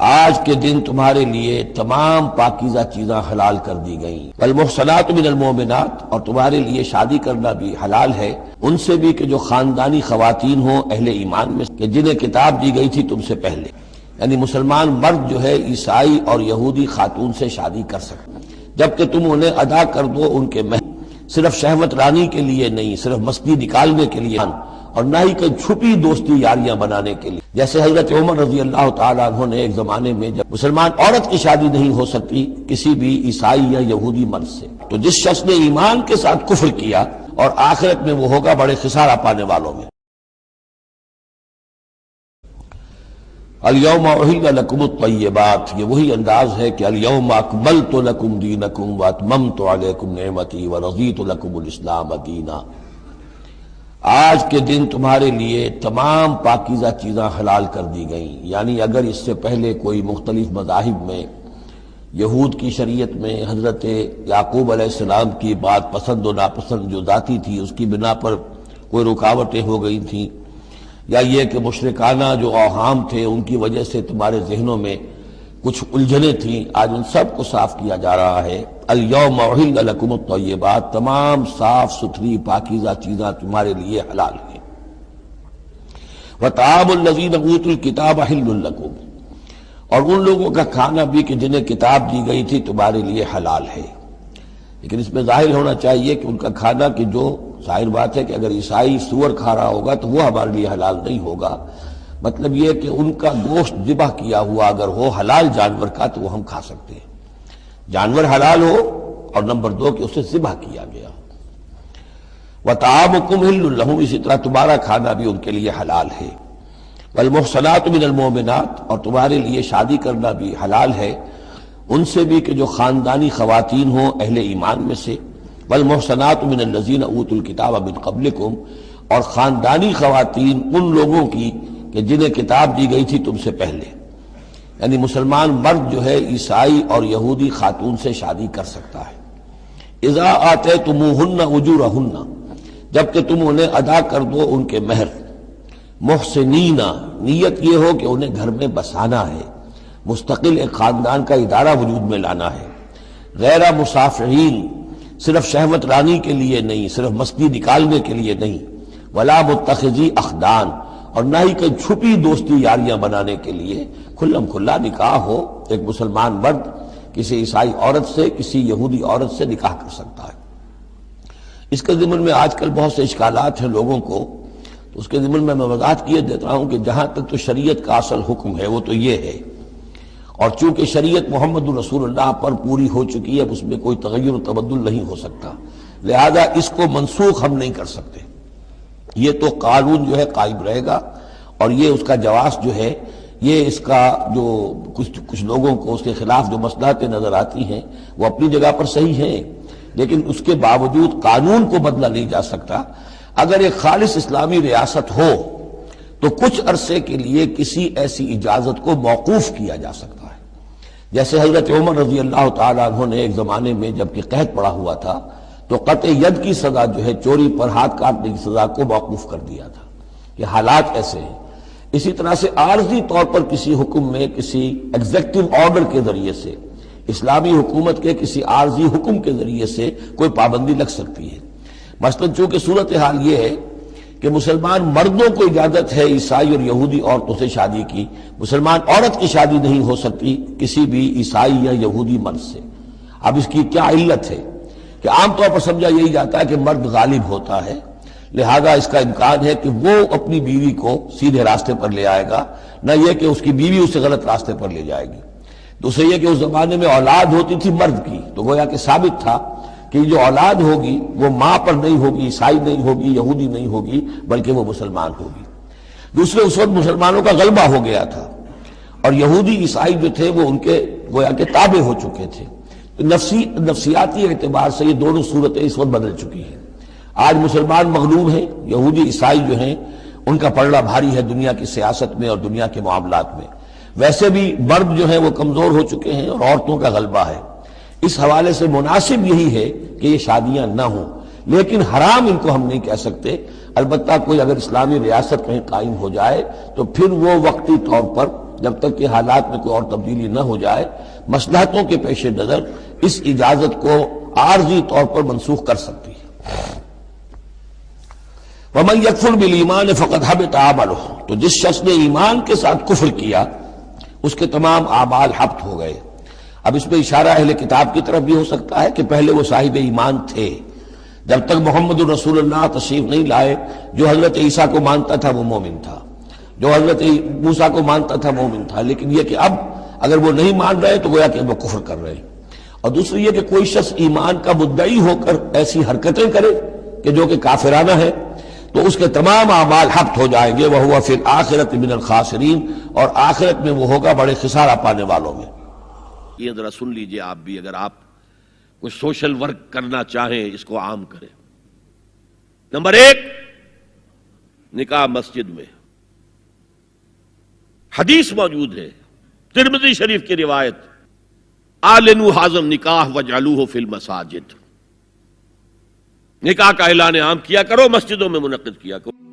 آج کے دن تمہارے لیے تمام پاکیزہ چیزاں حلال کر دی گئیں، والمحصنات من المؤمنات، اور تمہارے لیے شادی کرنا بھی حلال ہے ان سے بھی کہ جو خاندانی خواتین ہوں اہل ایمان میں، کہ جنہیں کتاب دی گئی تھی تم سے پہلے، یعنی مسلمان مرد جو ہے عیسائی اور یہودی خاتون سے شادی کر سکتا، جبکہ تم انہیں ادا کر دو ان کے مہر، صرف شہوت رانی کے لیے نہیں، صرف مستی نکالنے کے لیے، اور نہ ہی کہ چھپی دوستی یاریاں بنانے کے لیے، جیسے حضرت عمر رضی اللہ تعالیٰ عنہ نے ایک زمانے میں جب مسلمان عورت کی شادی نہیں ہو سکتی کسی بھی عیسائی یا یہودی مرد سے، تو جس شخص نے ایمان کے ساتھ کفر کیا اور آخرت میں وہ ہوگا بڑے خسارہ پانے والوں میں۔ الیوم احل لکم الطیبات، یہ وہی انداز ہے کہ الیوم اکملت لکم دینکم واتممت علیکم نعمتی ورضیت لکم الاسلام دینا، آج کے دن تمہارے لیے تمام پاکیزہ چیزاں حلال کر دی گئیں، یعنی اگر اس سے پہلے کوئی مختلف مذاہب میں، یہود کی شریعت میں حضرت یعقوب علیہ السلام کی بات پسند و ناپسند جو ذاتی تھی اس کی بنا پر کوئی رکاوٹیں ہو گئی تھیں، یا یہ کہ مشرکانہ جو اوہام تھے ان کی وجہ سے تمہارے ذہنوں میں کچھ الجھنیں تھیں، آج ان سب کو صاف کیا جا رہا ہے۔ الیوم احل لکم الطیبات، تمام صاف ستھری پاکیزہ چیزاں تمہارے لیے حلال ہیں۔ وطعام الذین اوتوا الکتاب حل لکم، اور ان لوگوں کا کھانا بھی کہ جنہیں کتاب دی گئی تھی تمہارے لیے حلال ہے، لیکن اس میں ظاہر ہونا چاہیے کہ ان کا کھانا کہ جو ظاہر بات ہے کہ اگر عیسائی سور کھا رہا ہوگا تو وہ ہمارے لیے حلال نہیں ہوگا، مطلب یہ کہ ان کا گوشت ذبح کیا ہوا اگر ہو حلال جانور کا تو وہ ہم کھا سکتے ہیں، جانور حلال ہو، اور نمبر دو کہ اسے ذبح کیا گیا۔ وطعامکم حل لہم، اسی طرح تمہارا کھانا بھی ان کے لیے حلال ہے۔ والمحصنات من المؤمنات، اور تمہارے لیے شادی کرنا بھی حلال ہے ان سے بھی کہ جو خاندانی خواتین ہوں اہل ایمان میں سے، والمحصنات من الذین اوتوا الکتاب من قبلکم، اور خاندانی خواتین ان لوگوں کی کہ جنہیں کتاب دی گئی تھی تم سے پہلے، یعنی مسلمان مرد جو ہے عیسائی اور یہودی خاتون سے شادی کر سکتا ہے۔ اذا آتیتموہن اجورہن، جبکہ تم انہیں ادا کر دو ان کے مہر، محسنین، نیت یہ ہو کہ انہیں گھر میں بسانا ہے، مستقل ایک خاندان کا ادارہ وجود میں لانا ہے، غیر مسافحین، صرف شہوت رانی کے لیے نہیں، صرف مستی نکالنے کے لیے نہیں، ولا متخذی اخدان، اور نہ ہی کہ چھپی دوستی یاریاں بنانے کے لیے، کھلم کھلا نکاح ہو، ایک مسلمان مرد کسی عیسائی عورت سے، کسی یہودی عورت سے نکاح کر سکتا ہے۔ اس کے ضمن میں آج کل بہت سے اشکالات ہیں لوگوں کو، تو اس کے ضمن میں وضاحت کیے دیتا ہوں کہ جہاں تک تو شریعت کا اصل حکم ہے وہ تو یہ ہے، اور چونکہ شریعت محمد رسول اللہ پر پوری ہو چکی ہے، اب اس میں کوئی تغیر و تبدل نہیں ہو سکتا، لہذا اس کو منسوخ ہم نہیں کر سکتے، یہ تو قانون جو ہے قائم رہے گا، اور یہ اس کا جواز جو ہے، یہ اس کا جو کچھ لوگوں کو اس کے خلاف جو مصلحتیں نظر آتی ہیں وہ اپنی جگہ پر صحیح ہیں، لیکن اس کے باوجود قانون کو بدلا نہیں جا سکتا۔ اگر ایک خالص اسلامی ریاست ہو تو کچھ عرصے کے لیے کسی ایسی اجازت کو موقوف کیا جا سکتا ہے، جیسے حضرت عمر رضی اللہ تعالیٰ عنہ نے ایک زمانے میں جب کہ قحط پڑا ہوا تھا تو قطع ید کی سزا جو ہے، چوری پر ہاتھ کاٹنے کی سزا کو موقوف کر دیا تھا۔ یہ حالات ایسے ہیں۔ اسی طرح سے عارضی طور پر کسی حکم میں، کسی ایگزیکٹو آرڈر کے ذریعے سے، اسلامی حکومت کے کسی عارضی حکم کے ذریعے سے کوئی پابندی لگ سکتی ہے۔ مثلاً چونکہ صورتحال یہ ہے کہ مسلمان مردوں کو اجازت ہے عیسائی اور یہودی عورتوں سے شادی کی، مسلمان عورت کی شادی نہیں ہو سکتی کسی بھی عیسائی یا یہودی مرد سے۔ اب اس کی کیا علت ہے کہ عام طور پر سمجھا یہی جاتا ہے کہ مرد غالب ہوتا ہے، لہذا اس کا امکان ہے کہ وہ اپنی بیوی کو سیدھے راستے پر لے آئے گا، نہ یہ کہ اس کی بیوی اسے غلط راستے پر لے جائے گی۔ دوسرے یہ کہ اس زمانے میں اولاد ہوتی تھی مرد کی، تو گویا کہ ثابت تھا کہ جو اولاد ہوگی وہ ماں پر نہیں ہوگی، عیسائی نہیں ہوگی، یہودی نہیں ہوگی، بلکہ وہ مسلمان ہوگی۔ دوسرے اس وقت مسلمانوں کا غلبہ ہو گیا تھا، اور یہودی عیسائی جو تھے وہ ان کے گویا کہ تابع ہو چکے تھے۔ نفسیاتی اعتبار سے یہ دونوں صورتیں اس وقت بدل چکی ہیں۔ آج مسلمان مغلوب ہیں، یہودی عیسائی جو ہیں ان کا پلڑا بھاری ہے دنیا کی سیاست میں اور دنیا کے معاملات میں۔ ویسے بھی مرد جو ہیں وہ کمزور ہو چکے ہیں اور عورتوں کا غلبہ ہے۔ اس حوالے سے مناسب یہی ہے کہ یہ شادیاں نہ ہوں، لیکن حرام ان کو ہم نہیں کہہ سکتے۔ البتہ کوئی اگر اسلامی ریاست کہیں قائم ہو جائے تو پھر وہ وقتی طور پر جب تک کہ حالات میں کوئی اور تبدیلی نہ ہو جائے مصلحتوں کے پیش نظر اس اجازت کو عارضی طور پر منسوخ کر سکتی ہے۔ وَمَن يَكْفُرْ بِالْإِيمَانِ فَقَدْ حَبِطَ عَمَلُهُ، تو جس شخص نے ایمان کے ساتھ کفر کیا اس کے تمام اعمال حبط ہو گئے۔ اب اس میں اشارہ اہل کتاب کی طرف بھی ہو سکتا ہے کہ پہلے وہ صاحب ایمان تھے، جب تک محمد الرسول اللہ تشریف نہیں لائے جو حضرت عیسیٰ کو مانتا تھا وہ مومن تھا، جو حضرت موسیٰ کو مانتا تھا مومن تھا، لیکن یہ کہ اب اگر وہ نہیں مان رہے تو گویا کہ وہ کفر کر رہے ہیں۔ اور دوسری یہ کہ کوئی شخص ایمان کا مدعی ہو کر ایسی حرکتیں کرے کہ جو کہ کافرانہ ہے تو اس کے تمام اعمال حبط ہو جائیں گے، وَهُوَ فِي الْآخِرَةِ مِنَ الْخَاسِرِينَ، اور آخرت میں وہ ہوگا بڑے خسارہ پانے والوں میں۔ یہ ذرا سن لیجئے آپ بھی، اگر آپ کوئی سوشل ورک کرنا چاہیں اس کو عام کریں۔ نمبر 1، نکاح مسجد میں۔ حدیث موجود ہے، ترمذی شریف کی روایت، اعلنوا حاضم نکاح وجعلوہ فی المساجد، نکاح کا اعلان عام کیا کرو، مسجدوں میں منعقد کیا کرو۔